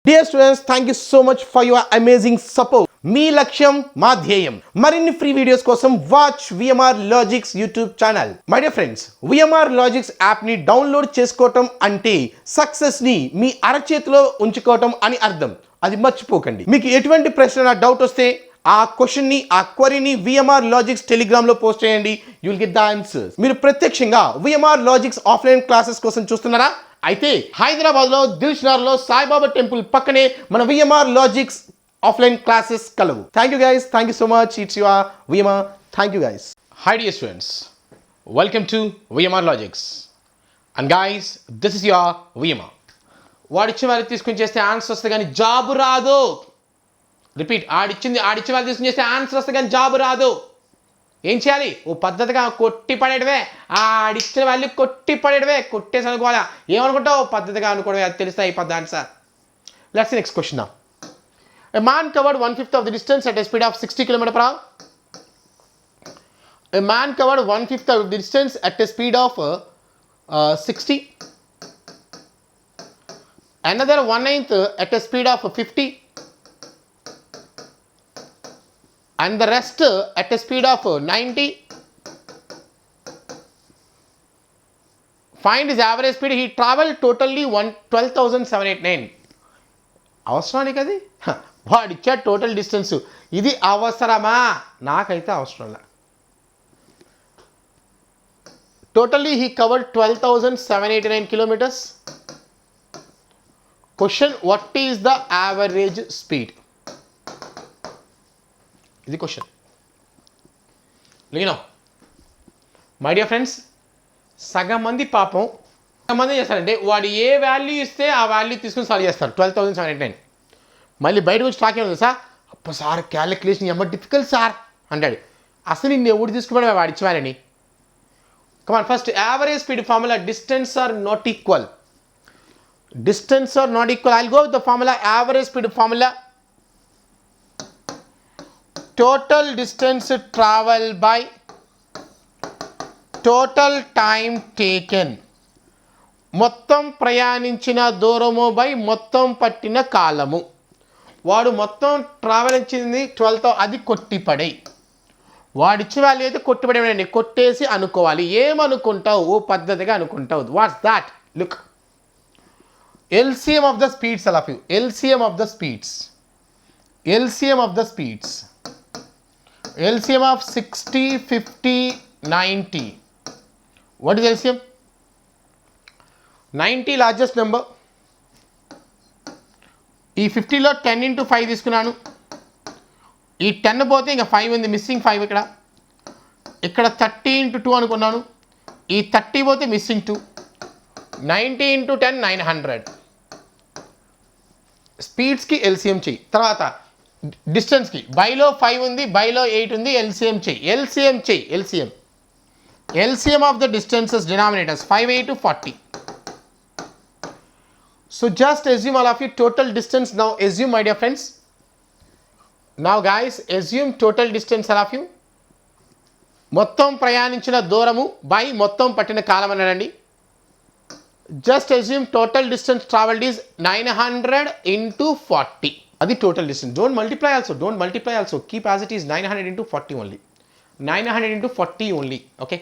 Dear students, thank you so much for your amazing support. మీ లక్ష్యం మా ధ్యేయం. మరిన్ని ఫ్రీ వీడియోస్ కోసం watch VMR Logics YouTube channel. My dear friends, VMR Logics యాప్ని download చేసుకోవటం అంటే సక్సెస్ని మీ అరచేతిలో ఉంచుకోవటం అని అర్థం. అది మర్చిపోకండి. మీకు ఎటువంటి ప్రశ్న డౌట్ వస్తే ఆ క్వశ్చన్ని ఆ క్వరీని VMR Logics టెలిగ్రామ్లో పోస్ట్ చేయండి. You will get the answers. మీరు ప్రత్యక్షంగా VMR Logics ఆఫ్లైన్ క్లాసెస్ కోసం చూస్తున్నారా? అయితే హైదరాబాద్లో దిల్షుఖ్నగర్లో సాయిబాబా టెంపుల్ పక్కనే మన VMR Logics ఆఫ్లైన్ క్లాసెస్ కలవు. Thank you guys, thank you so much. It's your VMR. Thank you guys. High dear students, welcome to VMR Logics. And guys, this is your VMR. వాడిచ్చిన వాళ్ళు తీసుకుని చేస్తే answer వస్తుంది కానీ job రాదు. Repeat, ఆడిచ్చిన వాళ్ళు తీసుకుని చేస్తే ఆన్సర్ వస్తుంది కానీ జాబు రాదు. ఏం చేయాలి? ఓ పద్ధతిగా కొట్టి పడేటవే. ఆడిచ్చిన వాళ్ళు కొట్టి పడేటవే. కొట్టేసి అనుకోవాలా? ఏమనుకుంటావు? పద్ధతిగా అనుకోవడమే. అది తెలుస్తాయి ఈ పద్ధతి answer. Let's next question. A man covered 1/5 of the distance at a speed of 60 km/h. A man covered 1/5 of the distance at a speed of 60. Another 1/9 at a speed of 50. And the rest at a speed of 90. Find his average speed. He traveled totally 12,789. అవసరానికి అది వాడిచ్చా total distance. ఇది అవసరమా? నాకైతే అవసరంలా. Totally he covered 12,789 kilometres. Question, what is the average speed? ఇది question. లేనో my dear friends, సగం మంది పాపం సగం మంది చేస్తారంటే వాడు ఏ వాల్యూ ఇస్తే ఆ వాల్యూ తీసుకుని సాల్వ్ చేస్తారు. 12,789. మళ్ళీ బయటకు వచ్చి టాక్ ఏమవుతుంది సార్, అప్ప సార్ క్యాలిక్యులేషన్ ఎమ్మ డిఫికల్ట్ సార్ అంటాడు. అసలు నిన్ను ఎవడు తీసుకున్నాడు వాడిచ్చి వాళ్ళని? Come on, first average speed formula. Distance are not equal. Distance are not equal. I will go with the formula. Average speed formula, total distance traveled by total time taken. మొత్తం ప్రయాణించిన దూరము బై మొత్తం పట్టిన కాలము. వాడు మొత్తం ట్రావెలించింది 12, అది కొట్టిపడే. వాడిచ్చిన వాళ్ళు అయితే కొట్టిపడేయండి. కొట్టేసి అనుకోవాలి. ఏమనుకుంటావు? ఓ పద్ధతిగా అనుకుంటావు. What's that? Look, LCM of the speeds. All of you, LCM of the speeds. LCM of the speeds. LCM of 60, 50, 90. What is LCM? 90 largest number. ఈ 50లో 10 into 5 తీసుకున్నాను. ఈ 10 పోతే ఇంకా 5 ఉంది, మిస్సింగ్ 5 ఇక్కడ. ఇక్కడ 30 into 2 అనుకున్నాను. ఈ 30 పోతే మిస్సింగ్ 2. 90 into 10, 900. స్పీడ్స్కి LCM చెయ్యి. తర్వాత డిస్టెన్స్కి బైలో 5 ఉంది, బైలో 8 ఉంది. LCM చెయ్యి. LCM చెయ్యి. LCM. LCM of the distances denominators 5, 8, 40. So just assume all of you total distance. Now assume, my dear friends. Now guys, assume total distance all of you. మొత్తం ప్రయాణించిన దూరము by మొత్తం పట్టిన కాలం అన్నాడండి. Just assume total distance traveled is 900 into 40. అది total distance. Don't multiply also. Keep as it is. 900 into 40 only. 900 into 40 only. Okay.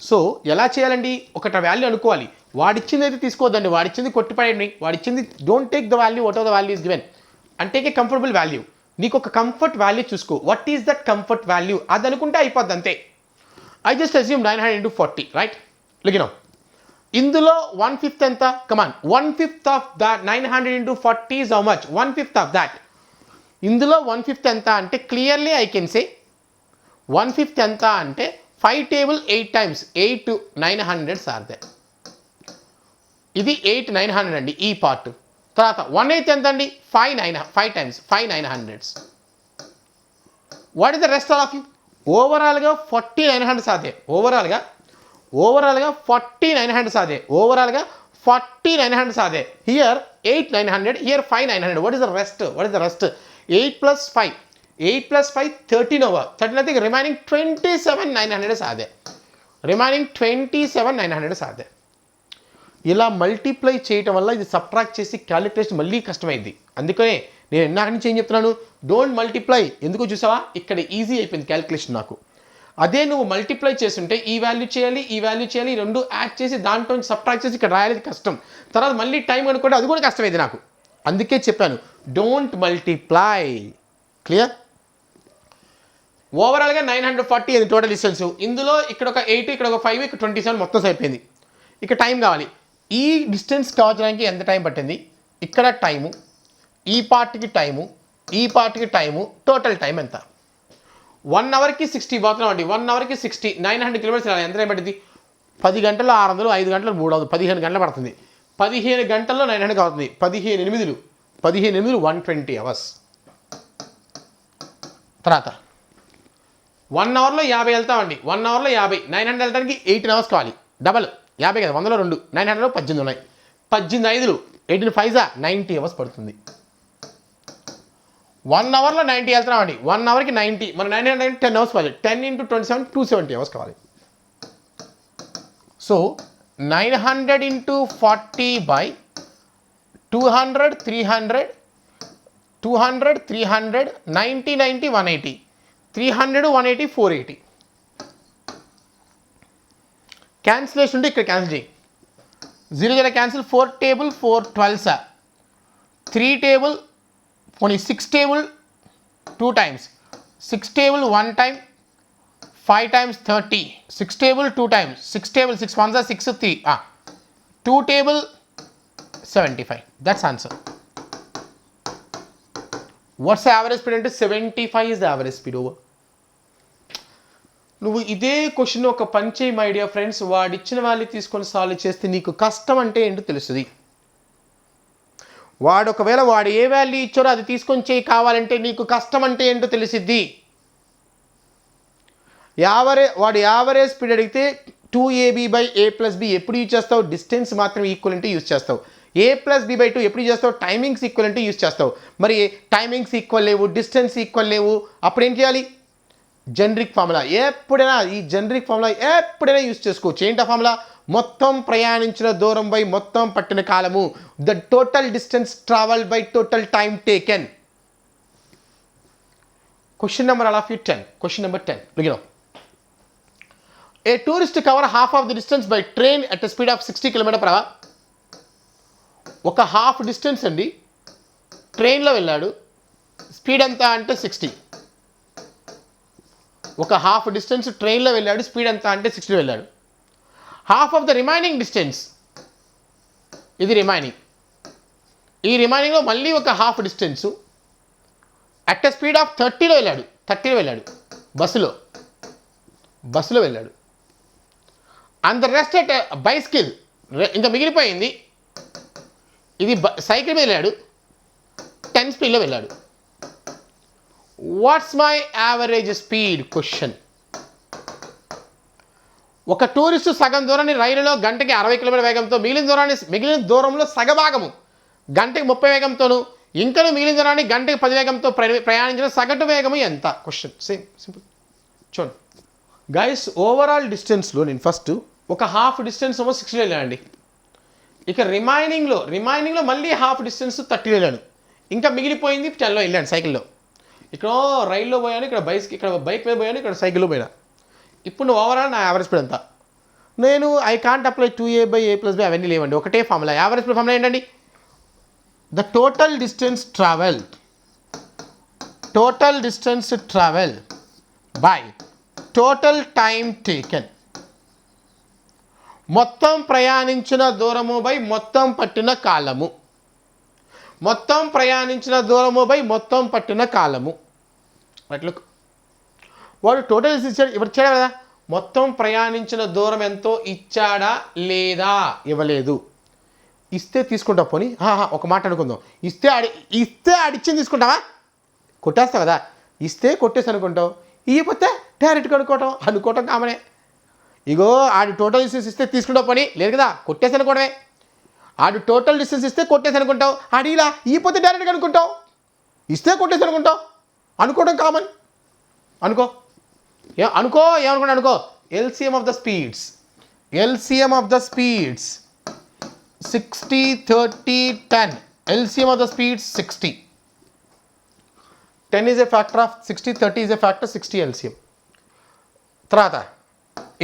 So ఎలా చేయాలండి? ఒకటి వాల్యూ అనుకోవాలి. వాడిచ్చింది అయితే తీసుకోవద్దండి. వాడిచ్చింది కొట్టిపడేయండి. వాడిచ్చింది don't take the value what are the value is given and take a comfortable value. నీకు ఒక కంఫర్ట్ వాల్యూ చూసుకో. What is that comfort value? అది అనుకుంటే అయిపోద్ది అంతే. I just assume 900 into 40, right? లిగినో ఇందులో 1/5 ఎంత? Come on, 1/5 of the 900 into 40 is how much? 1/5 of that. ఇందులో 1/5 ఎంత అంటే క్లియర్లీ ఐ కెన్ సే 1/5 ఎంత అంటే 5 టేబుల్ 8 times 8 900 ఆర్ దే. ఇది 8 900 అండి ఈ పార్ట్. తర్వాత 1/8 ఎంత అండి? 5 times 5 900. What is the rest all of you? ఓవరాల్గా 40 900 ఆర్ దే. ఓవరాల్గా 40 900 ఆర్ దే. ఓవరాల్గా 40 900 are they. Here 8 900, here 5 900. What is the rest? 8 plus 5. 8 plus 5, 13 over. 13 nothing. Remaining 27 900 are there. 27 900 are there. ఇలా మల్టిప్లై చేయటం వల్ల ఇది సబ్ట్రాక్ట్ చేసి calculation మళ్ళీ కష్టమైంది. అందుకనే నేను ఇందాక నుంచి ఏం చెప్తున్నాను, డోంట్ మల్టిప్లై. ఎందుకో చూసావా, ఇక్కడ ఈజీ అయిపోయింది క్యాలిక్యులేషన్ నాకు. అదే నువ్వు మల్టిప్లై చేస్తుంటే ఈ వాల్యూ చేయాలి, ఈ వాల్యూ చేయాలి, ఈ రెండు యాడ్ చేసి దాంట్లో సబ్ట్రాక్ట్ చేసి ఇక్కడ రాయాలి కష్టం. తర్వాత మళ్ళీ టైం అనుకుంటే అది కూడా కష్టమైంది నాకు. అందుకే చెప్పాను డోంట్ మల్టిప్లై. క్లియర్? ఓవరాల్గా 940 అది టోటల్ డిస్టెన్స్. ఇందులో ఇక్కడ ఒక 8, ఇక్కడ ఒక 5, ఇక్కడ 27 మొత్తం అయిపోయింది. ఇక టైం కావాలి. ఈ డిస్టెన్స్ కావడానికి ఎంత టైం పట్టింది, ఇక్కడ టైము, ఈ పార్ట్కి టైము, ఈ పార్ట్కి టైము, టోటల్ టైం ఎంత? 1 అవర్కి 60 పోతున్నాం అండి. 1 అవర్కి 60, 900 కిలోమీటర్స్ ఎంత టైం పట్టింది? 10 గంటలు 600, 5 గంటలు 300, 15 గంటలు పడుతుంది. 15 గంటల్లో 900 అవుతుంది. 15 8 120 అవర్స్. తర్వాత 1 అవర్లో 50 వెళ్తామండి. 1 అవర్లో 50, 900 వెళ్ళడానికి 18 అవర్స్ కావాలి. డబల్ 50 కదా, 100లో 2, 900లో 18 ఉన్నాయి. 18 5లు 18 5 90 అవర్స్ పడుతుంది. 1 అవర్లో 90 వెళ్తున్నామండి. 1 అవర్కి 90, మన 900 10 అవర్స్ కావాలి. 10 × 27 270 అవర్స్ కావాలి. So 900 × 40 by 200 300 200 300 90 90 180 300 180 480. క్యాన్సిలేషన్ ఉంటే ఇక్కడ క్యాన్సిల్ చేయి. 0 0 cancel. 4 table 4 12 3 table 6 table 2 times, 6 table 1 time, 5 times 30, 6 table 2 times, 6 table 6 ones are 6 3, 2 table 75. That's answer. What's the average speed? 75 is the average speed over. నువ్వు ఇదే question ఒక పని చేయి my dear friends, వాడిచ్చిన value తీసుకొని solve చేస్తే నీకు కష్టం అంటే ఏంటో తెలుస్తుంది. వాడు ఒకవేళ వాడు ఏ వాల్యూ ఇచ్చారో అది తీసుకొని చేయి కావాలంటే నీకు కష్టం అంటే ఏంటో తెలిసిద్ది. వాడు యావరేజ్ స్పీడ్ అడిగితే 2ab/a+b ఎప్పుడు యూజ్ చేస్తావు? డిస్టెన్స్ మాత్రం ఈక్వల్ అంటే యూజ్ చేస్తావు. a+b/2 ఎప్పుడు యూజ్ చేస్తావు? టైమింగ్స్ ఈక్వల్ అంటే యూజ్ చేస్తావు. మరి టైమింగ్స్ ఈక్వల్ లేవు, డిస్టెన్స్ ఈక్వల్ లేవు, అప్పుడు ఏం చేయాలి? Generic formula. ఎప్పుడైనా ఈ జనరిక్ ఫార్ములా ఎప్పుడైనా యూజ్ చేసుకోవచ్చు. ఏంటా ఫార్ములా? మొత్తం ప్రయాణించిన దూరం బై మొత్తం పట్టిన కాలము. The total distance travel by total time taken. Question number all of you 10. Question number 10 begin. A tourist cover half of the distance by train at a speed of 60 km/h. ఒక half distance అండి, ట్రైన్లో వెళ్ళాడు, speed ఎంత అంటే 60. ఒక half distance ట్రైన్లో వెళ్ళాడు, speed ఎంత అంటే 60 వెళ్ళాడు. Half of the remaining distance, ఇది రిమైనింగ్, ఈ రిమైనింగ్లో మళ్ళీ ఒక half distance at a speed of 30లో వెళ్ళాడు. 30లో వెళ్ళాడు, బస్సులో వెళ్ళాడు. And the rest at bicycle, ఇంకా మిగిలిపోయింది. ఇది సైకిల్ మీద వెళ్ళాడు, 10 స్పీడ్లో వెళ్ళాడు. What's my average speed? Question. ఒక టూరిస్టు సగం దూరాన్ని రైలులో గంటకి 60 km వేగంతో, మిగిలిన దూరంలో సగభాగము గంటకి 30 వేగంతోను, ఇంకను మిగిలిన దూరాన్ని గంటకి 10 వేగంతో ప్రయాణించిన సగటు వేగము ఎంత? క్వశ్చన్. Same simple. చూడండి గైస్, ఓవరాల్ డిస్టెన్స్లో నేను ఫస్ట్ ఒక హాఫ్ డిస్టెన్స్ ఏమో 60 వెళ్ళానండి. ఇక రిమైనింగ్లో మళ్ళీ హాఫ్ డిస్టెన్స్ 30 వెళ్ళాను. ఇంకా మిగిలిపోయింది 10లో వెళ్ళాను సైకిల్లో. ఇక్కడ రైల్లో పోయాను, ఇక్కడ బైక్ మీద పోయాను, ఇక్కడ సైకిల్లో పోయినా. ఇప్పుడు ఓవరాల్ నా యావరేజ్ స్పీడ్ ఎంత? నేను ఐ కాంట్ అప్లై 2a/a+b అవన్నీ లేవండి. ఒకటే ఫార్ములా. యావరేజ్ స్పీడ్ ఫార్ములా ఏంటండి? The total distance travel by total time taken. మొత్తం ప్రయాణించిన దూరము బై మొత్తం పట్టిన కాలము. మొత్తం ప్రయాణించిన దూరము బై మొత్తం పట్టిన కాలము. అట్లా వాడు టోటల్ ఇచ్చాడు, ఇప్పుడు ఇచ్చాడా కదా? మొత్తం ప్రయాణించిన దూరం ఎంతో ఇచ్చాడా లేదా? ఇవ్వలేదు. ఇస్తే తీసుకుంటా. పోనీ ఒక మాట అనుకుందాం. ఇస్తే ఆడిచ్చింది తీసుకుంటావా? కొట్టేస్తావు కదా. ఇస్తే కొట్టేసి అనుకుంటావు, ఇవ్వకపోతే డైరెక్ట్గా అనుకోవటం కామనే. ఇగో ఆడి టోటల్ డిస్టెన్స్ ఇస్తే తీసుకుంటావు, పని లేదు కదా, కొట్టేసి అనుకోవడమే. ఆడు టోటల్ డిస్టెన్స్ ఇస్తే కొట్టేసి అనుకుంటావు, ఆడి ఇలా ఇవ్వకపోతే డైరెక్ట్గా అనుకుంటావు, ఇస్తే కొట్టేసి అనుకుంటావు. అనుకోవడం కామన్. ఏమనుకున్నా అనుకో. LCM of the speeds 60, 30, 10. LCM of the speed 60. 10 is a factor of 60, 30 is a factor 60 LCM. తర్వాత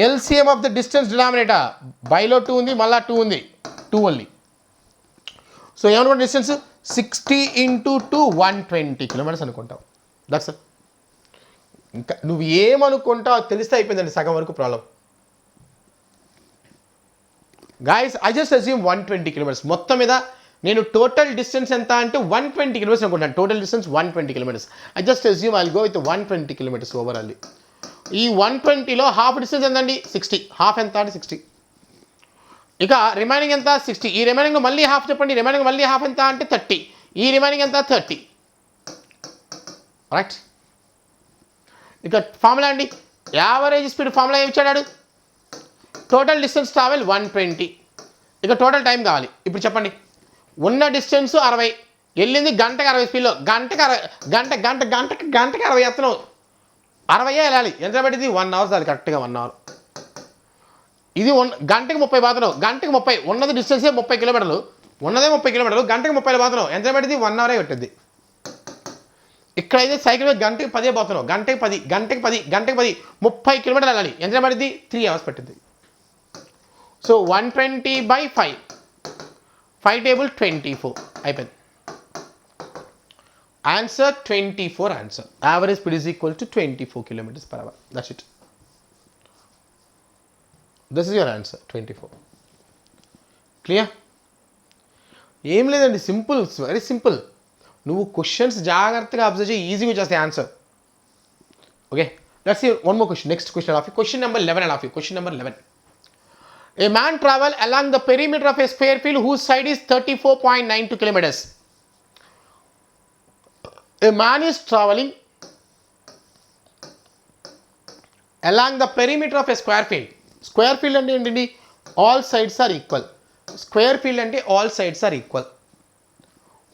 LCM of the distance denominator. బైలో 2 ఉంది, మళ్ళా 2 ఉంది, 2 ఓన్లీ. సో ఏమనుకుంటా డిస్టెన్స్ 60 × 2 120 కిలోమీటర్స్ అనుకుంటావు. That's it. ఇంకా నువ్వు ఏమనుకుంటావు తెలిస్తే అయిపోయిందండి సగం వరకు problem. Guys I just assume 120 kilometres. మొత్తం మీద నేను టోటల్ డిస్టెన్స్ ఎంత అంటే 120 కిలోమీటర్స్ అనుకుంటాను. Total distance 120 kilometres. I just assume I will go with 120 kilometres overall. ఈ 120లో హాఫ్ డిస్టెన్స్ ఎంత అండి? 60. హాఫ్ ఎంత అంటే 60. ఇక రిమైనింగ్ ఎంత? 60. ఈ రిమైనింగ్ మళ్ళీ హాఫ్ చెప్పండి. రిమైనింగ్ మళ్ళీ హాఫ్ ఎంత అంటే 30. ఈ రిమైనింగ్ ఎంత? 30. రైట్. ఇక ఫార్ములా అండి, యావరేజ్ స్పీడ్ ఫార్ములా ఏమి ఇచ్చాడు? Total distance travel 120. ఇక టోటల్ టైం కావాలి. ఇప్పుడు చెప్పండి, ఉన్న డిస్టెన్స్ 60, వెళ్ళింది గంటకి 60 స్పీడ్లో. గంటకి 60 ఎత్తనం 60 వెళ్ళాలి. ఎంత పట్టింది? 1 అవర్ చాలు, కరెక్ట్గా 1 అవర్. ఇది గంటకి 30 పోతున్నావు. గంటకి 30 ఉన్నది డిస్టెన్సే 30 కిలోమీటర్లు. ఉన్నదే 30 కిలోమీటర్లు, గంటకి 30 పోతున్నావు. ఎంత పట్టింది? 1 అవరే పెట్టింది. ఇక్కడైతే సైకిల్ మీద గంటకి 10 పోతున్నావు. గంటకి 10 30 కిలోమీటర్లు వెళ్ళాలి. ఎంత పట్టింది? 3 అవర్స్ పట్టింది. సో 120/5, 5 టేబుల్ 24 అయిపోయింది. Answer 24 answer. Average speed is equal to 24 kilometers per hour. That's it. This is your answer 24. Clear? ఏం లేదండి, సింపుల్, వెరీ సింపుల్. నువ్వు క్వశ్చన్స్ జాగ్రత్తగా అబ్జర్వ్ చేయి, ఈజీగా వచ్చేస్తాయి answer. Okay, let's see one more question. Next question of you, question number 11 of you. Question number 11. A man travel along the perimeter of a square field whose side is 34.92 kilometers. A man is traveling along the perimeter of a square field. Square field అంటే ఏంటండి? All sides are equal. Square field అంటే all sides are equal.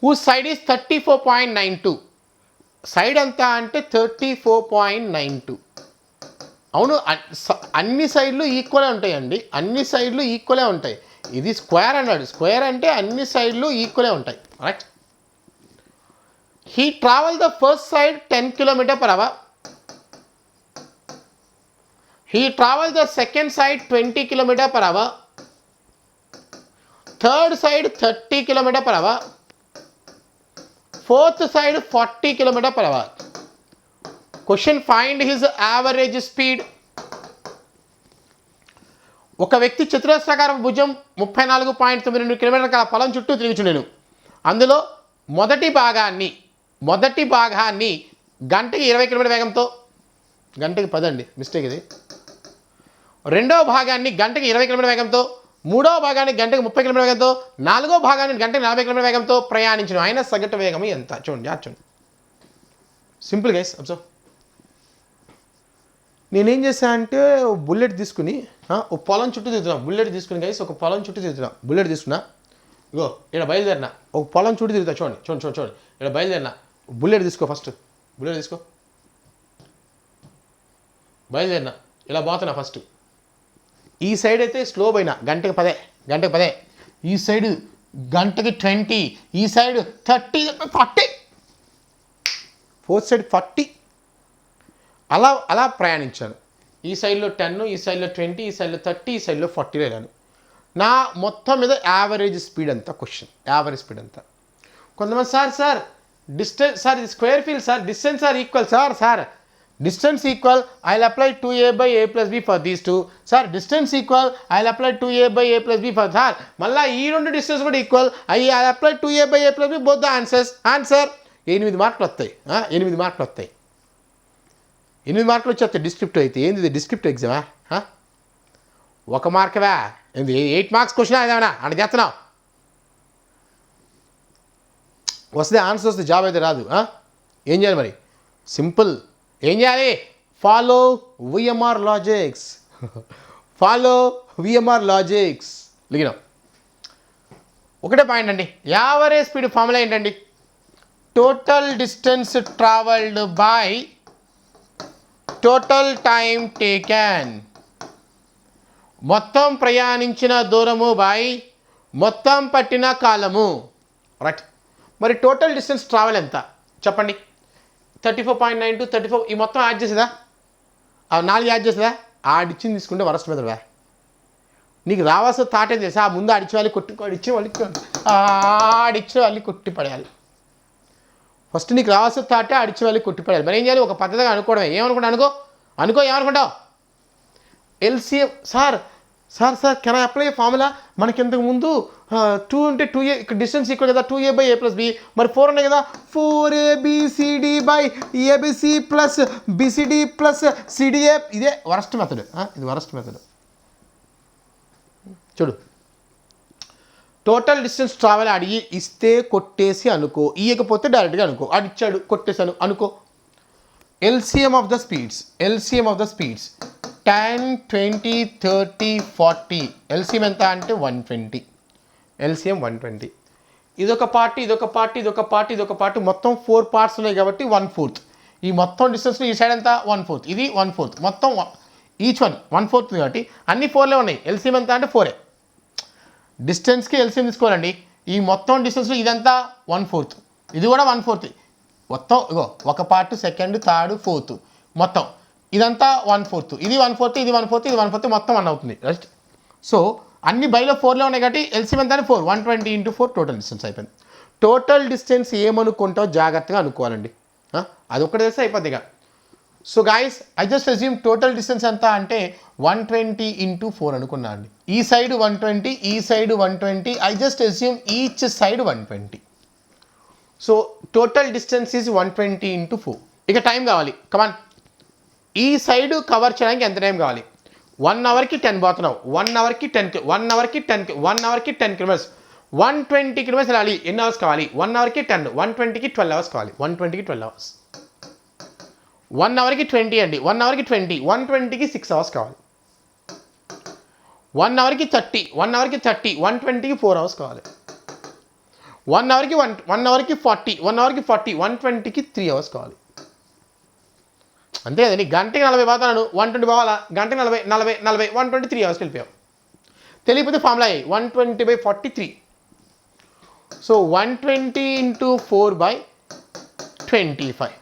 Whose side is 34.92. Side ఎంత అంటే 34.92. అవును, అన్ని సైడ్లు ఈక్వలే ఉంటాయండి. అన్ని సైడ్లు ఈక్వలే ఉంటాయి. ఇది స్క్వేర్ అన్నాడు. స్క్వేర్ అంటే అన్ని సైడ్లు ఈక్వలే ఉంటాయి. Right. He travel the first side 10 km/h. He travel the second side 20 km/h. Third side 30 km/h. Fourth side 40 km/h. Question, find his average speed. ఒక వ్యక్తి చతురస్రాకార భుజం 34.92 కిలోమీటర్ల పొలం చుట్టూ తిరుగుచుండెను. అందులో మొదటి భాగాన్ని గంటకి 20 కిలోమీటర్ వేగంతో, గంటకి 10 అండి, మిస్టేక్ ఇది. రెండవ భాగాన్ని గంటకి 20 కిలోమీటర్ వేగంతో, మూడవ భాగాన్ని గంటకి 30 కిలోమీటర్ వేగంతో, నాలుగో భాగాన్ని గంటకి 40 కిలోమీటర్ వేగంతో ప్రయాణించిన ఆయన సగటు వేగం ఎంత? చూడండి. Simple guys, observe. నేనేం చేశా అంటే బుల్లెట్ తీసుకుని ఒక పొలం చుట్టూ తిరుగుతున్నా. బుల్లెట్ తీసుకుని గైస్ ఒక పొలం చుట్టూ తిరుగుతున్నా. బుల్లెట్ తీసుకున్నా, ఇగో ఇక్కడ బయలుదేరినా, ఒక పొలం చుట్టూ తిరుగుతా. చూడండి. ఇక్కడ బయలుదేరినా. బుల్లెట్ తీసుకో, ఫస్ట్ బుల్లెట్ తీసుకో. బయలుదేరినా, ఇలా పోతున్నా. ఫస్ట్ ఈ సైడ్ అయితే స్లో పోయినా, గంటకి 10. ఈ సైడ్ గంటకి 20, ఈ సైడ్ 30, 40, ఫోర్త్ సైడ్ 40. అలా ప్రయాణించాను. ఈ సైడ్లో 10, ఈ సైడ్లో 20, ఈ సైడ్లో 30, ఈ సైడ్లో 40 వెళ్ళాను. నా మొత్తం మీద యావరేజ్ స్పీడ్ ఎంత? క్వశ్చన్, యావరేజ్ స్పీడ్ ఎంత? కొంతమంది సార్ డిస్టెన్స్, సార్ ఇది square field sir, distance are equal sir distance equal, I will apply 2a/a + b for these two. Sir distance equal, I will apply 2a/a + b for sir. మళ్ళీ ఈ రెండు distance కూడా equal, I apply 2a/a + b both the answers. Answer 8 మార్కులు వస్తాయి. 8 మార్కులు వస్తాయి. 8 మార్కులు వచ్చేస్తాయి డిస్క్రిప్టివ్ అయితే. ఏంది ఇది డిస్క్రిప్టివ్ ఎగ్జామా? 1 మార్కువా? ఏంది 8 మార్క్స్ క్వశ్చన్ ఏదైనా అంటే చేస్తున్నావు? వస్తే ఆన్సర్ వస్తే జాబ్ అయితే రాదు. ఏం చేయాలి మరి? సింపుల్. ఏం చేయాలి? Follow VMR logics. లిగినాం. ఒకటే పాయింట్ అండి, యావరేజ్ స్పీడ్ ఫార్ములా ఏంటండి? Total distance travelled by total time taken. మొత్తం ప్రయాణించిన దూరము బై మొత్తం పట్టిన కాలము. రైట్. మరి టోటల్ డిస్టెన్స్ ట్రావెల్ ఎంత చెప్పండి? 34.92 34 ఈ మొత్తం యాడ్ చేసేదా? 4 యాడ్ చేసేదా? ఆడిచ్చింది తీసుకుంటే వరస్ట్ మెథడ్. నీకు రావాల్సిన థాట్ ఏం చేసా? ముందు ఆడిచ్చిన వాళ్ళు ఆడిచ్చిన వాళ్ళు కొట్టి పడేయాలి. ఫస్ట్ నీకు రావాల్సిన థాటే ఆడిచ్చిన వాళ్ళు కొట్టి పడేయాలి. మరి ఏం చేయాలి? ఒక పద్ధతిగా అనుకోవడమే. ఏమనుకుంటా అనుకో ఏమనుకుంటావు? LCM sir can I apply formula? మనకి ఇంతకు ముందు 2 ఉంటే 2a ఇక్కడ డిస్టెన్స్ ఈక్వల్ కదా 2a/a + b. మరి 4 ఉన్నాయి కదా 4abcd/abc + bcd + cda. ఇదే వరస్ట్ మెథడ్. ఇది వరస్ట్ మెథడ్. చూడు, టోటల్ డిస్టెన్స్ ట్రావెల్ అడిగి ఇస్తే కొట్టేసి అనుకో, ఇయ్యకపోతే డైరెక్ట్గా అనుకో. అడిచ్చాడు కొట్టేసాను అనుకో. LCM of the speeds 10 20 30 40. LCM ఎంత అంటే 120. ఎల్సిఎం 120. ఇదొక పార్ట్ మొత్తం 4 పార్ట్స్ ఉన్నాయి కాబట్టి 1/4. ఈ మొత్తం డిస్టెన్స్ ఈ సైడ్ ఎంత 1/4, ఇది 1/4, మొత్తం ఈచ్ వన్ 1/4 కాబట్టి అన్ని 4లే ఉన్నాయి. ఎల్సిఎం ఎంత అంటే 4. డిస్టెన్స్కి ఎల్సిఎం తీసుకోవాలండి. ఈ మొత్తం డిస్టెన్స్లో ఇదంతా 1/4, ఇది కూడా 1/4. మొత్తం ఇగో ఒక పార్ట్ సెకండ్ థర్డ్ ఫోర్త్ మొత్తం ఇదంతా 1/4, ఇది 1/4, ఇది 1/4, ఇది 1/4, మొత్తం 1 అవుతుంది. రైట్. సో అన్ని బైలో 4లే ఉన్నాయి కాబట్టి ఎల్సిఎం ఎంత 4, 120 × 4 టోటల్ డిస్టెన్స్ అయిపోయింది. టోటల్ డిస్టెన్స్ ఏమనుకుంటావు జాగ్రత్తగా అనుకోవాలండి. అది ఒక్కటి తెలిస్తే అయిపోద్ది ఇక. So guys I just assume total distance ఎంత అంటే 120 × 4 అనుకున్నా అండి. ఈ సైడ్ 120, ఈ side 120. I just assume each side 120. So total distance is 120 × 4. ఇక టైం కావాలి. కమాన్, ఈ సైడ్ కవర్ చేయడానికి ఎంత టైం కావాలి? 1 అవర్కి 10 పోతున్నావు, 1 అవర్కి 10 కిలోమీటర్స్, 120 కిలోమీటర్స్ వెళ్ళాలి. ఎన్ని అవర్స్ కావాలి? 1 అవర్కి 10, 120కి 12 అవర్స్ కావాలి. 120కి 12 అవర్స్. 1 అవర్కి 20 అండి, 1 అవర్కి 20, 120కి 6 అవర్స్ కావాలి. 1 అవర్కి 30, 120కి 4 అవర్స్ కావాలి. 1 అవర్కి 40, 120కి 3 అవర్స్ కావాలి. అంతే కదండి. గంటకి 40 పోతాను, 120 పోవాలా? గంటకి 40, 120 3 అవర్స్కి వెళ్ళిపోయావు. తెలియకపోతే formula 120/43. So 120 × 4/25.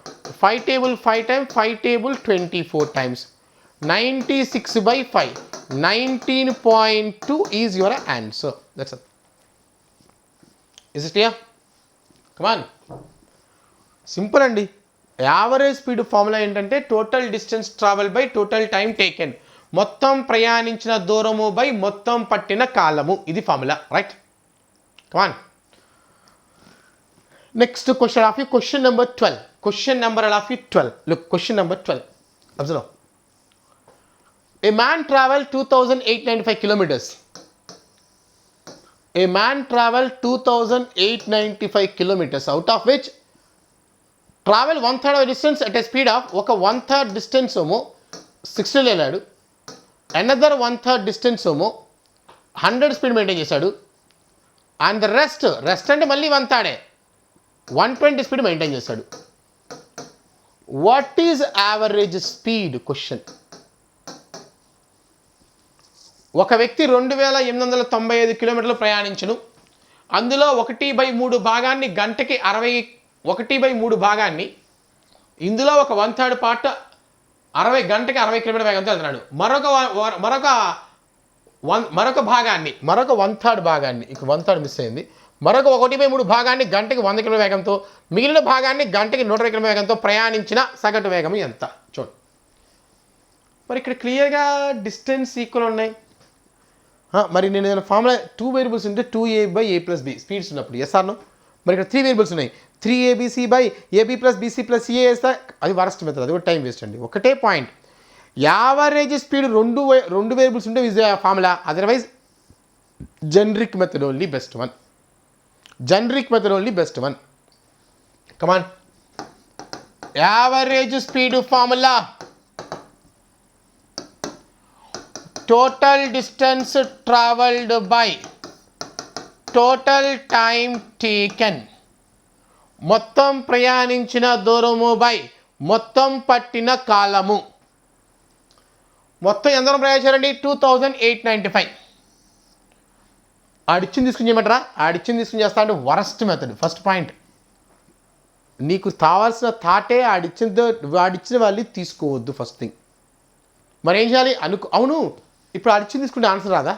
5 table 5 times, 5 table 24 times. 96/5, 19.2 is your answer. That's it. Is it clear? Come on. Simple అండి. యావరేజ్ స్పీడ్ ఫార్ములా ఏంటంటే total distance travel by total time taken. మొత్తం ప్రయాణించిన దూరము బై మొత్తం పట్టిన కాలము. ఇది formula. Right. Come on. Next question of you, question number 12. Question number of 12. Look, question number 12. Observe. A man traveled 2,895 kilometers. A man traveled 2,895 kilometers, out of which travel 1/3 of the distance at a speed of ఒక 1/3 distance ఏమో 60 వెళ్ళాడు. Another 1/3 distance ఏమో 100 speed maintain చేశాడు. And the rest అంటే మళ్ళీ 1/3 120 speed maintain చేశాడు. What is average speed? Question. ఒక వ్యక్తి 2,895 కిలోమీటర్లు ప్రయాణించును. అందులో 1/3 భాగాన్ని గంటకి 1/3 భాగాన్ని, ఇందులో ఒక 1/3 పార్ట్ గంటకి 60 కిలోమీటర్ వేగంతో వెళ్తున్నాడు. మరొక భాగాన్ని, మరొక 1/3 భాగాన్ని, ఇక 1/3 మిస్ అయింది, మరొక 1/3 భాగాన్ని గంటకి 100 కిలోమీటర్ వేగంతో, మిగిలిన భాగాన్ని గంటకి 120 కిలోమీటర్ వేగంతో ప్రయాణించిన సగటు వేగం ఎంత? చూడండి. మరి ఇక్కడ క్లియర్గా డిస్టెన్స్ ఈక్వల్ ఉన్నాయి. మరి నేను ఏదైనా ఫార్ములా 2 వేరియబుల్స్ ఉంటే 2a/a + b స్పీడ్స్ ఉన్నప్పుడు ఎస్ ఆర్ నో? మరి ఇక్కడ 3 వేరియబుల్స్ ఉన్నాయి. 3abc/ab + bc + ca వేస్తే అది వరస్ట్ మెథడ్, అది కూడా టైం వేస్ట్ అండి. ఒకటే పాయింట్. యావరేజ్ స్పీడ్ రెండు వేరియబుల్స్ ఉంటే is formula. Otherwise generic method only best one. Come on. Average speed formula. Total distance traveled by total time taken. మొత్తం ప్రయాణించిన దూరము బై మొత్తం పట్టిన కాలము. మొత్తం ఎంత దూరం ప్రయాణించారండి? 2,895. ఆడిచ్చింది తీసుకుని చేయమంటారా? ఆడిచ్చింది తీసుకుని చేస్తా అంటే వరస్ట్ మెథడ్. ఫస్ట్ పాయింట్, నీకు కావాల్సిన థాటే వాడిచ్చిన వాళ్ళు తీసుకోవద్దు ఫస్ట్ థింగ్. మరి ఏం చేయాలి? అవును, ఇప్పుడు ఆడిచ్చింది తీసుకుంటే ఆన్సర్ రాదా?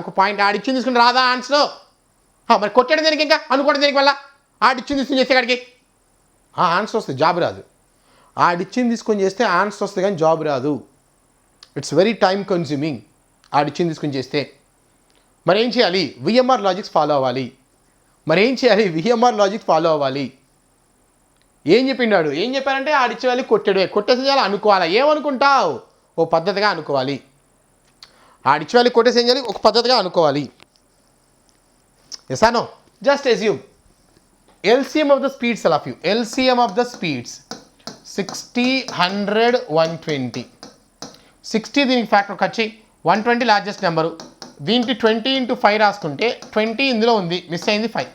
ఒక పాయింట్ ఆడిచ్చింది తీసుకుంటే రాదా ఆన్సర్? మరి కొట్టడం దేనికి, ఇంకా అనుకోవడం దేనికి? వల్ల ఆడిచ్చింది తీసుకుని చేస్తే కాడికి ఆన్సర్ వస్తుంది, జాబ్ రాదు. ఆడిచ్చింది తీసుకొని చేస్తే ఆన్సర్ వస్తుంది కానీ జాబ్ రాదు. ఇట్స్ వెరీ టైం కన్స్యూమింగ్ ఆడిచ్చింది తీసుకుని చేస్తే. మరి ఏం చేయాలి? విఎంఆర్ లాజిక్స్ ఫాలో అవ్వాలి. ఏం చెప్పిండాడు? ఏం చెప్పారంటే ఆడిచ్చే వాళ్ళు కొట్టేసి చేయాలి అనుకోవాలి. ఏమనుకుంటావు? ఓ పద్ధతిగా అనుకోవాలి. ఆడిచ్చే వాళ్ళు కొట్టేసి ఏం చేయాలి? ఒక పద్ధతిగా అనుకోవాలి. Yes or no? Just assume LCM of the speeds, all of you. LCM of the speeds 60, 100, 120. 60 దీనికి ఫ్యాక్టర్ వచ్చి 120 లార్జెస్ట్ నెంబరు. దీనికి 20 × 5 రాసుకుంటే 20 ఇందులో ఉంది, మిస్ అయింది 5.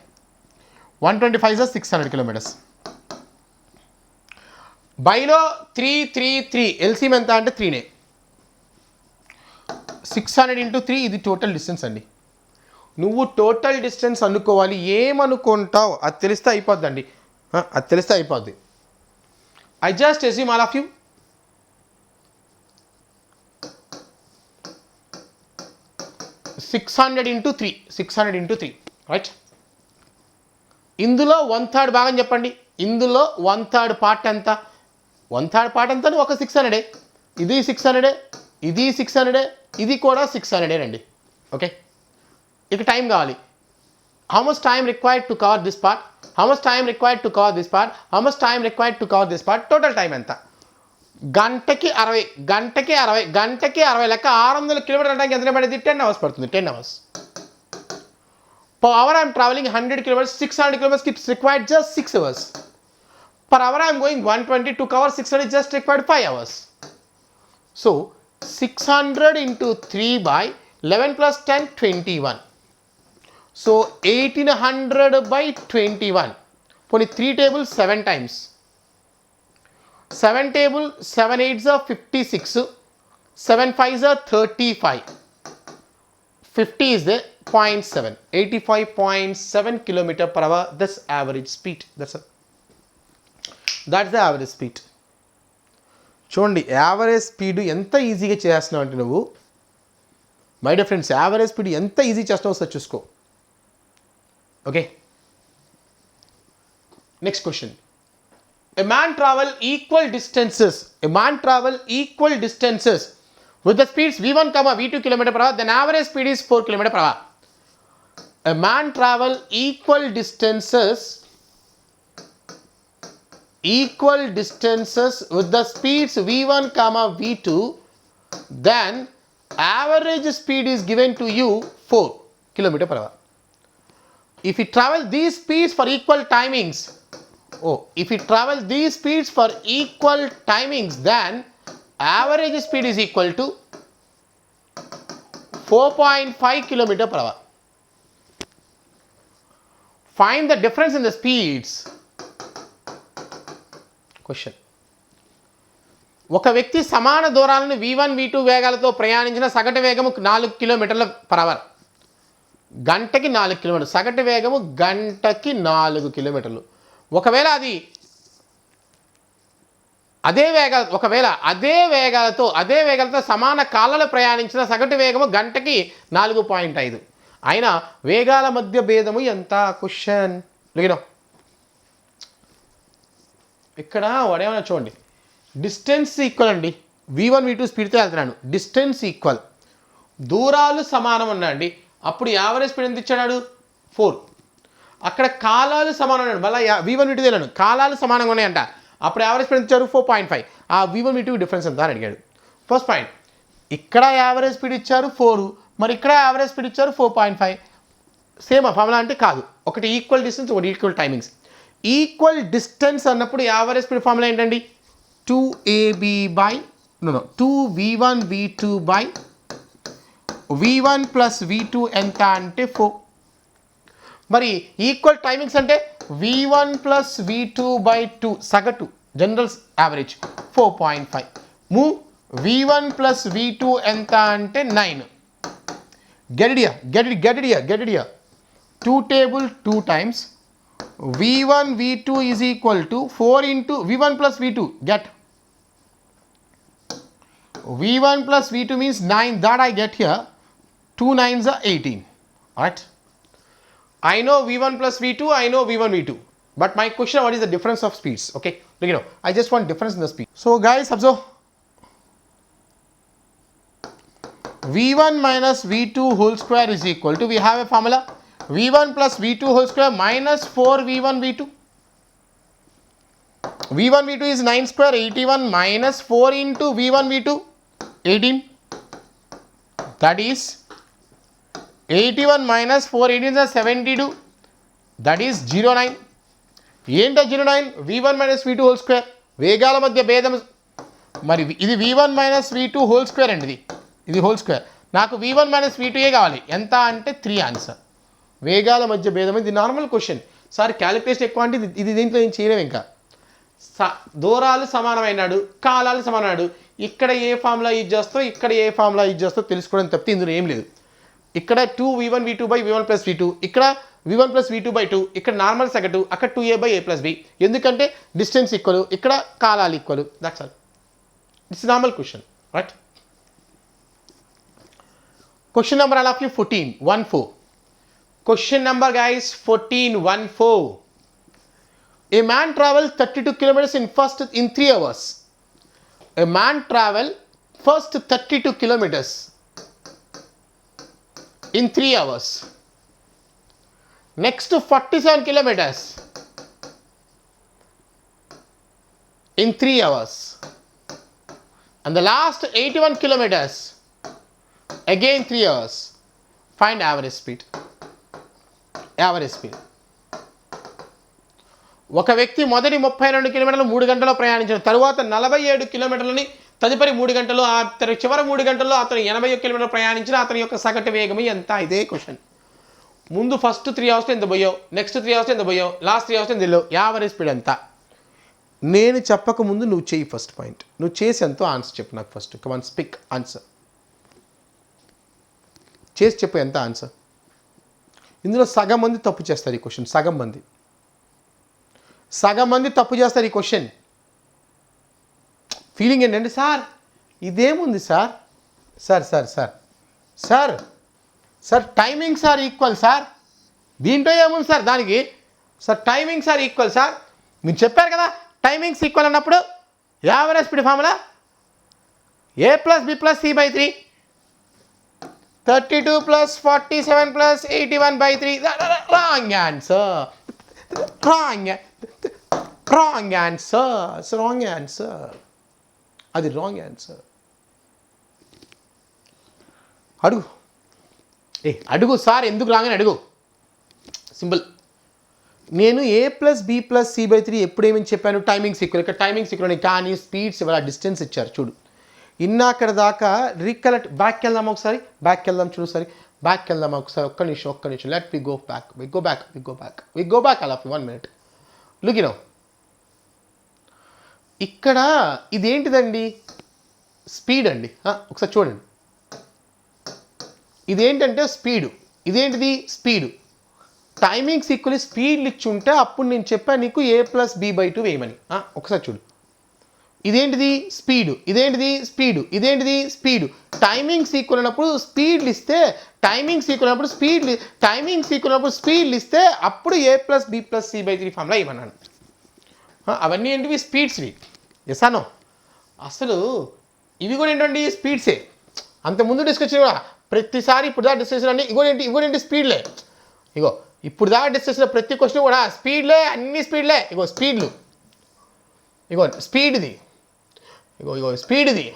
125 is 600 కిలోమీటర్స్. బైలో 333 LCM ఎంత అంటే 3నే. 600 × 3 ఇది టోటల్ డిస్టెన్స్ అండి. నువ్వు టోటల్ డిస్టెన్స్ అనుకోవాలి. ఏమనుకుంటావు? అది తెలిస్తే అయిపోద్దండి. I just assume all of you 600 × 3 right. ఇందులో 1/3 భాగం చెప్పండి. ఇందులో 1/3 పార్ట్ ఎంత? 1/3 పార్ట్ ఎంత? ఒక 600. ఇది 600, ఇది 600, ఇది కూడా 600 అండి. ఓకే, ఇక టైం కావాలి. How much time required to cover this part? Total time ఎంత? గంటకి 60 లెక్క 600 కిలోమీటర్ అంటే ఎంత పడేది? 10 hours పడుతుంది. 10 hours per hour. I am traveling 100 kilometers, 600 kilometers. It's required just 6 hours. Per hour I am going 120 to cover 600 just required 5 hours. So 600 into 3 by 11 plus 10, 21. So 1800 by 21. Pony 3 tables 7 times. 7 table 7 8s are 56. 7 5s are 35. 50 is the 0.7. 85.7 kilometer per hour. That's average speed. That's the average speed. చూడండి, average speed ఎంత ఈజీగా చేస్తున్నావు అంటే నువ్వు. My dear friends, average speed ఎంత easy చేస్తున్నావు sir చూసుకో. Okay, next question. A man travel equal distances with the speeds v1, v2 km per hour. Then average speed is 4 km per hour. A man travel equal distances with the speeds v1, v2. Then average speed is given to you 4 km per hour. If you travel these speeds for equal timings, then average speed is equal to 4.5 km per hour. Find the difference in the speeds. Question. ఒక వ్యక్తి సమాన దూరాలను v1, v2 వేగాలతో ప్రయాణించిన సగటు వేగము 4 కిలోమీటర్ల per hour. గంటకి 4 కిలోమీటర్లు సగటు వేగము, గంటకి 4 కిలోమీటర్లు. ఒకవేళ అదే వేగాలతో సమాన కాలాలు ప్రయాణించిన సగటు వేగము గంటకి 4.5. అయినా వేగాల మధ్య భేదము ఎంత? క్వశ్చన్ లుకినో ఇక్కడ వాడేమన్నా చూడండి. డిస్టెన్స్ ఈక్వల్ అండి. v1, v2 స్పీడ్తో వెళ్తున్నాను. డిస్టెన్స్ ఈక్వల్, దూరాలు సమానం అన్నాండి. అప్పుడు యావరేజ్ స్పీడ్ ఎంత ఇచ్చాడు? 4. అక్కడ కాలాలు సమానం అన్నాడు. మళ్ళీ v1, v2 వెళ్ళాను, కాలాలు సమానంగా ఉన్నాయంట. అప్పుడు యావరేజ్ స్పీడ్ ఎంత ఇచ్చారు? 4.5. ఆ v1, v2 డిఫరెన్స్ ఎంత అని అడిగాడు. ఫస్ట్ పాయింట్, ఇక్కడ యావరేజ్ స్పీడ్ ఇచ్చారు 4, మరి ఇక్కడ యావరేజ్ స్పీడ్ ఇచ్చారు 4.5. సేమ్ ఫార్ములా అంటే కాదు. ఒకటి ఈక్వల్ డిస్టెన్స్, ఒకటి ఈక్వల్ టైమింగ్స్. ఈక్వల్ డిస్టెన్స్ అన్నప్పుడు యావరేజ్ స్పీడ్ ఫార్ములా ఏంటండి? 2v1 v2 by v1 plus v2 ఎంత అంటే 4. మరి ఈక్వల్ టైమింగ్స్ అంటే v1 plus v2 by 2 సగటు general average 4.5. v1 plus v2 ఎంత అంటే 9. Get it here. Get it here. Get it here. 2 table 2 times V1 V2 is equal to 4 into V1 plus V2. Get V1 plus V2 means 9. That I get here. 2 9s are 18. Alright. I know V1 plus V2. I know V1 V2. But my question, what is the difference of speeds? Okay. Look, I just want difference in the speed. So guys, observe. V1 minus V2 whole square is equal to, we have a formula, V1 plus V2 whole square minus 4 V1 V2. V1 V2 is 9 square, 81 minus 4 into V1 V2, 18. That is 81 minus 4, 18 is 72. That is 09. ఏంటో 09? V1 minus V2 whole square. వేగాల మధ్య భేదం. మరి ఇది V1 minus V2 whole square అండి. ఇది whole square. నాకు V1 minus V2 కావాలి. ఎంత అంటే 3 ఆన్సర్. వేగాల మధ్య భేదం. ఇది నార్మల్ క్వశ్చన్. సార్ క్యాలిక్యులేషన్ ఎక్కువ అంటే ఇది దీంట్లో ఏం చేయలేము. ఇంకా దూరాలు సమానమైనాడు, కాలాలు సమానమైనాడు. ఇక్కడ ఏ ఫార్ములా యూజ్ చేస్తో, ఇక్కడ ఏ ఫార్ములా యూజ్ చేస్తో తెలుసుకోవడం తప్పితే ఇందులో ఏం లేదు. ఇక్కడ 2V1 V2 by V1 plus V2, ఇక్కడ V1 ప్లస్ V2 బై 2, ఇక్కడ నార్మల్ సగటు, అక్కడ 2A by A plus B. ఎందుకంటే డిస్టెన్స్ ఈక్వల్, ఇక్కడ కాలాలు equal. That's all. It's normal question, right? Question number I'll ask you 14, 1-4. Question number guys 14, 1-4. A man traveled 32 kilometers in 3 hours. A man traveled first 32 kilometers in 3 hours. Next 47 kilometers in 3 hours. And the last 81 kilometers again 3 hours. Find average speed. Average speed. ఒక వ్యక్తి మొదటి 32 కిలోమీటర్లు 3 గంటల్లో ప్రయాణించిన తరువాత 47 కిలోమీటర్లని తదుపరి 3 గంటల్లో, చివరి 3 గంటల్లో అతను 81 కిలోమీటర్లు ప్రయాణించిన అతని యొక్క సగటు వేగం ఎంత? ఇదే క్వశ్చన్. ముందు ఫస్ట్ 3 అవర్స్లో ఎంత పోయావు, నెక్స్ట్ 3 అవర్స్లో ఎంత పోయావు, లాస్ట్ 3 అవర్స్లో ఎంత వెళ్ళావు, యావరేజ్ స్పీడ్ ఎంత? నేను చెప్పకముందు నువ్వు చేయి. ఫస్ట్ పాయింట్ నువ్వు చేసి ఎంతో ఆన్సర్ చెప్పు నాకు ఫస్ట్. Come on speak answer. చేసి చెప్పు ఎంత ఆన్సర్. ఇందులో సగం మంది తప్పు చేస్తారు ఈ క్వశ్చన్. సగం మంది తప్పు చేస్తారు ఈ క్వశ్చన్. ఫీలింగ్ ఏంటంటే సార్ ఇదేముంది sir, sir timings are equal sir, దీంట్లో ఏముంది సార్ దానికి, sir timings are equal sir. మీరు చెప్పారు కదా టైమింగ్స్ ఈక్వల్ అన్నప్పుడు average speed formula A plus B plus C by 3, 32 plus 47 plus 81 by 3. Wrong answer. Wrong answer. It's wrong answer. అది wrong answer. అడుగు sir ఎందుకు రాంగ్ అని అడుగు. సింపుల్. నేను A plus B plus C by 3 ఎప్పుడేమని చెప్పాను? Timings equal. ఇక్కడ timings equal కానీ speeds ఇవ్వాలి, డిస్టెన్స్ ఇచ్చారు చూడు. అక్కడ దాకా రీకలెక్ట్. బ్యాక్ వెళ్దాం ఒకసారి, చూడు సరే. బ్యాక్ వెళ్దాం ఒకసారి. ఒక్క నిమిషం. Let we go back. అలా 1 minute. లుక్ ఇక్కడ ఇదేంటిదండి? స్పీడ్ అండి. ఒకసారి చూడండి. ఇదేంటంటే స్పీడు. ఇదేంటిది? స్పీడు. టైమింగ్స్ ఈక్వల్ స్పీడ్లు ఇచ్చి ఉంటే అప్పుడు నేను చెప్పాను నీకు A ప్లస్ B బై 2 వేయమని. ఒకసారి చూడు. ఇదేంటిది? స్పీడు. ఇదేంటిది? స్పీడు. టైమింగ్స్ ఈక్వల్ అయినప్పుడు స్పీడ్లు ఇస్తే, టైమింగ్స్ ఈక్వల్ అయినప్పుడు స్పీడ్లు ఇస్తే అప్పుడు A plus B plus C by 3 formula ఇవ్వన్నాను. అవన్నీ ఏంటివి? స్పీడ్స్వి. ఎసానో అసలు ఇవి కూడా ఏంటండి? స్పీడ్సే. అంతకుముందు డిస్కషన్ కూడా ప్రతిసారి ఇప్పుడు దాకా డిస్కషన్ అన్ని ఇగోంటి స్పీడ్లే. ఇప్పుడు దాకా డిస్కషన్ ప్రతి క్వశ్చన్ కూడా స్పీడ్లే, అన్ని స్పీడ్లే. స్పీడ్లు. స్పీడ్ది. స్పీడ్ది.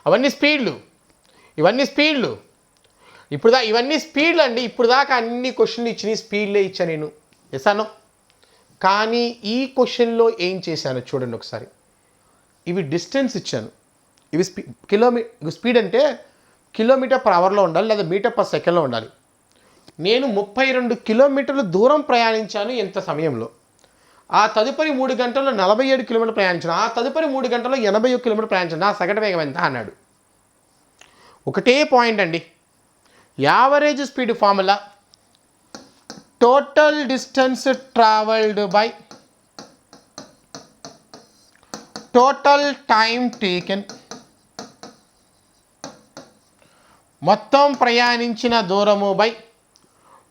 అవన్నీ స్పీడ్లు. ఇవన్నీ స్పీడ్లు. ఇవన్నీ స్పీడ్లు అండి. ఇప్పుడు దాకా అన్ని క్వశ్చన్లు ఇచ్చినాయి స్పీడ్లే ఇచ్చా నేను. ఎసానో కానీ ఈ క్వశ్చన్లో ఏం చేశాను చూడండి ఒకసారి. ఇవి డిస్టెన్స్ ఇచ్చాను. ఇవి స్పీడ్ అంటే కిలోమీటర్ పర్ అవర్లో ఉండాలి, లేదా మీటర్ పర్ సెకండ్లో ఉండాలి. నేను 32 కిలోమీటర్ల దూరం ప్రయాణించాను ఎంత సమయంలో. ఆ తదుపరి 3 గంటల్లో 47 కిలోమీటర్లు ప్రయాణించాను. ఆ తదుపరి 3 గంటల్లో 81 కిలోమీటర్లు ప్రయాణించాను. నా సగటు వేగం ఎంత అన్నాడు. ఒకటే పాయింట్ అండి. Average speed formula total distance travelled by total time taken, మొత్తం ప్రయాణించిన దూరము బై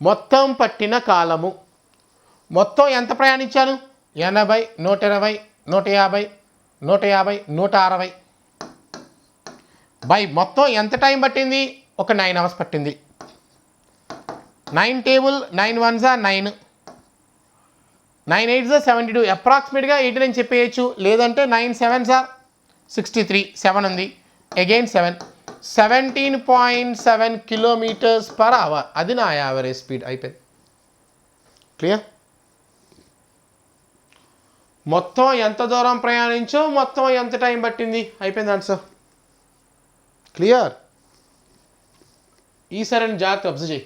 మొత్తం పట్టిన కాలము. మొత్తం ఎంత ప్రయాణించాను? 80, 120, 150, 150, 160 బై మొత్తం ఎంత టైం పట్టింది? ఒక 9 hours పట్టింది. 9 టేబుల్ 9 1s 9, 9 8s 72, అప్రాక్సిమేట్గా 89 చెప్పేయచ్చు. లేదంటే 9 7s 63, 7 ఉంది, అగైన్ 7, 17.7 km/h. అది నా యావరేజ్ స్పీడ్. అయిపోయింది. క్లియర్? మొత్తం ఎంత దూరం ప్రయాణించో మొత్తం ఎంత టైం పట్టింది, అయిపోయింది ఆన్సర్. క్లియర్? ఈసారి జాగ్రత్త అబ్జర్వ్ చేయి.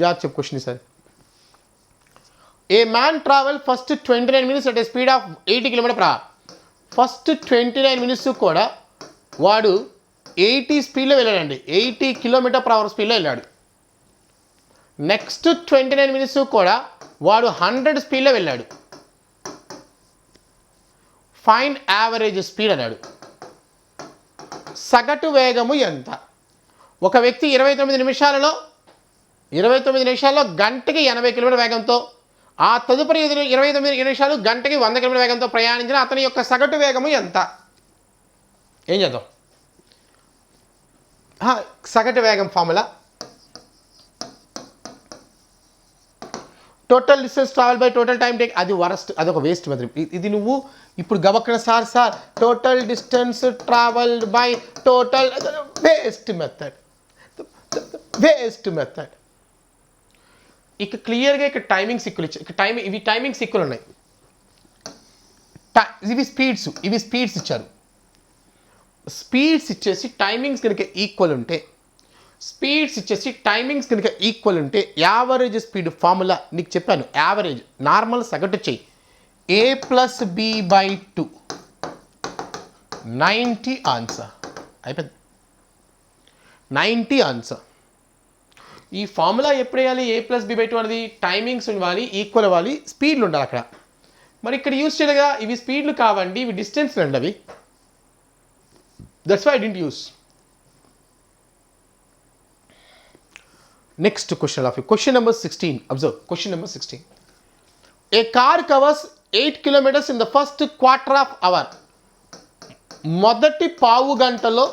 జాగ్రత్త చెప్పు క్వశ్చన్ ఈసారి. ఏ man travel first 29 minutes at a speed of 80 km/h. First 29 minutes కూడా వాడు 80 స్పీడ్లో వెళ్ళాడండి. 80 km/h స్పీడ్లో వెళ్ళాడు. నెక్స్ట్ 29 minutes కూడా వాడు 100 స్పీడ్లో వెళ్ళాడు. ఫైండ్ యావరేజ్ స్పీడ్ అన్నాడు. సగటు వేగము ఎంత? ఒక వ్యక్తి 29 నిమిషాల్లో గంటకి 80 km వేగంతో, ఆ తదుపరి 29 నిమిషాలు గంటకి 100 km వేగంతో ప్రయాణించిన అతని యొక్క సగటు వేగము ఎంత? ఏం చేద్దాం? సగటు వేగం formula total distance travel by total time take. అది వరస్ట్, అదొక వేస్ట్ మెథడ్. ఇది నువ్వు ఇప్పుడు గబక్కన sir total distance travelled by total, waste method. ఇక క్లియర్గా ఇక్కడ టైమింగ్ సిక్కులు ఇచ్చారు. ఇవి టైమింగ్ సిక్కులు ఉన్నాయి. ఇవి స్పీడ్స్ ఇచ్చారు. స్పీడ్స్ ఇచ్చేసి టైమింగ్స్ కనుక ఈక్వల్ ఉంటే యావరేజ్ స్పీడ్ ఫార్ములా నీకు చెప్పాను. యావరేజ్ నార్మల్ సగటు చెయ్యి. a+b/2 90 answer. అయిపోయింది. 90 ఆన్సర్. ఈ ఫార్ములా ఎప్పుడు వేయాలి? a+b/2 అనేది టైమింగ్స్ ఇవ్వాలి, ఈక్వల్ అవ్వాలి, స్పీడ్లు ఉండాలి అక్కడ. మరి ఇక్కడ యూజ్ చేయగా ఇవి స్పీడ్లు కావండి, ఇవి డిస్టెన్స్లు అండి అవి. That's why I didn't use. Next question of question number 16. Observe question number 16. A car covers 8 kilometers in the first quarter of hour. మొదటి పావు గంటలో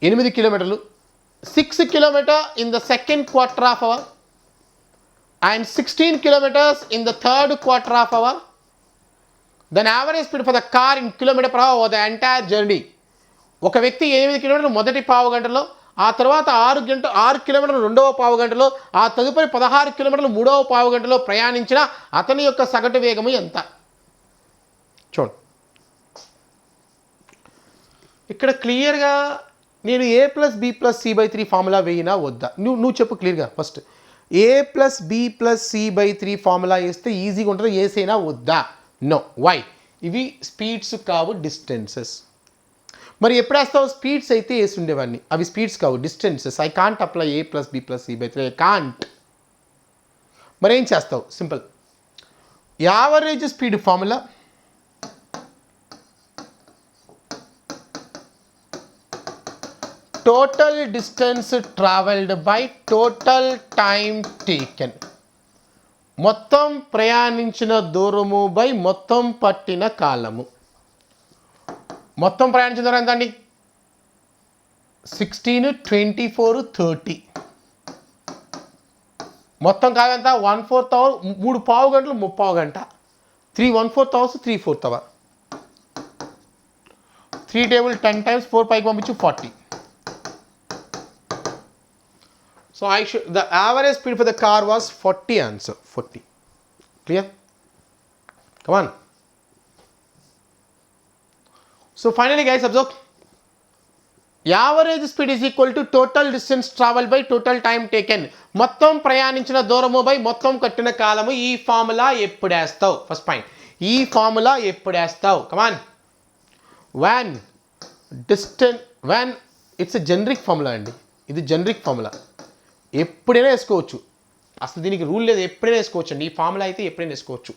8 kilometers, 6 kilometers in the second quarter of hour and 16 kilometers in the third quarter of hour. Then average speed for the car in km/h over the entire journey. ఒక వ్యక్తి 8 kilometers మొదటి పావు గంటలో, ఆ తర్వాత 6 kilometers రెండవ పావు గంటలో, ఆ తదుపరి 16 kilometers మూడవ పావు గంటలో ప్రయాణించిన అతని యొక్క సగటు వేగము ఎంత? చూడండి ఇక్కడ క్లియర్గా నేను a+b+c/3 ఫార్ములా వేయినా వద్దా? నువ్వు చెప్పు క్లియర్గా. ఫస్ట్ a+b+c/3 ఫార్ములా వేస్తే ఈజీగా ఉంటుంది, వేసేనా వద్దా? నో. వై? ఇవి స్పీడ్స్ కావు, డిస్టెన్సెస్. మరి ఎప్పుడు వేస్తావు? స్పీడ్స్ అయితే వేసి ఉండేవాడిని, అవి స్పీడ్స్ కావు, distances. I can't apply a+b+c/3. I can't. మరి ఏం చేస్తావు? Simple. Average speed formula total distance travelled by total time taken. మొత్తం ప్రయాణించిన దూరము బై మొత్తం పట్టిన కాలము. మొత్తం ప్రయాణించిన దూరం ఎంత అండి? 16, 24, 30. మొత్తం కాలం ఎంత? 1/4 hour, 3 పావు గంటలు, 3/4 గంట. 3 1/4 hours, 3/4 hour. 3 టేబుల్ 10 times 4 పైకి పంపించు 40. So the average speed for the car was 40 answer. 40. Clear? Come on. So finally guys, observe. Average speed is equal to total distance traveled by total time taken. మొత్తం ప్రయాణించిన దూరము by మొత్తం కట్టిన కాలము. ఈ formula ఎప్పుడు వేస్తావు? First point. ఈ ఫార్ములా ఎప్పుడు వేస్తావు? Come on. When it's a generic formula అండి. ఇది జనరిక్ ఫార్ములా, ఎప్పుడైనా వేసుకోవచ్చు, అసలు దీనికి రూల్ లేదు, ఎప్పుడైనా వేసుకోవచ్చు అండి. ఈ ఫార్ములా అయితే ఎప్పుడైనా వేసుకోవచ్చు.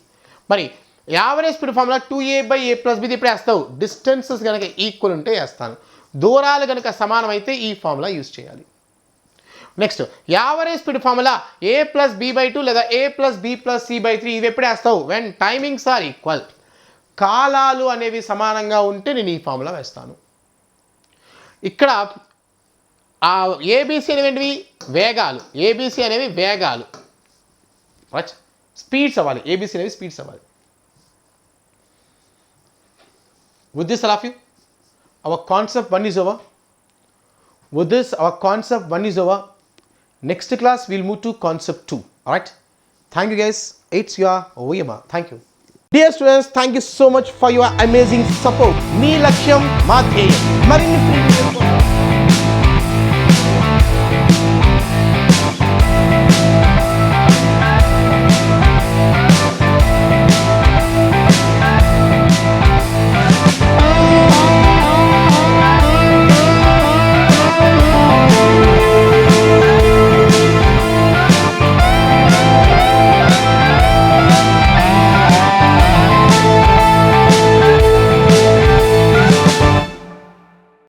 మరి యావరేజ్ స్పీడ్ ఫార్ములా 2a/a+b ఎప్పుడు వేస్తావు, డిస్టెన్సెస్ కనుక ఈక్వల్ ఉంటే వేస్తాను, దూరాలు కనుక సమానం అయితే ఈ ఫార్ములా యూజ్ చేయాలి. Next average speed formula a+b/2 లేదా a+b+c/3 ఇవి ఎప్పుడు వేస్తావు, వెన్ టైమింగ్స్ ఆర్ ఈక్వల్, కాలాలు అనేవి సమానంగా ఉంటే నేను ఈ ఫార్ములా వేస్తాను. ఇక్కడ ఏబీసీ అనేవి వేగాలు, ఏబీసీ అనేవి వేగాలు, రైట్, స్పీడ్స్ అవ్వాలి, ఏబీసీ అనేవి స్పీడ్స్ అవ్వాలి. With this, all of you, our concept 1 is over. With this, our concept 1 is over. Next class, we'll move to concept 2. All right. Thank you, guys. It's your Oyama. Thank you. Dear students, thank you so much for your amazing support. Me Laksham, Ma Dhyayam. Marini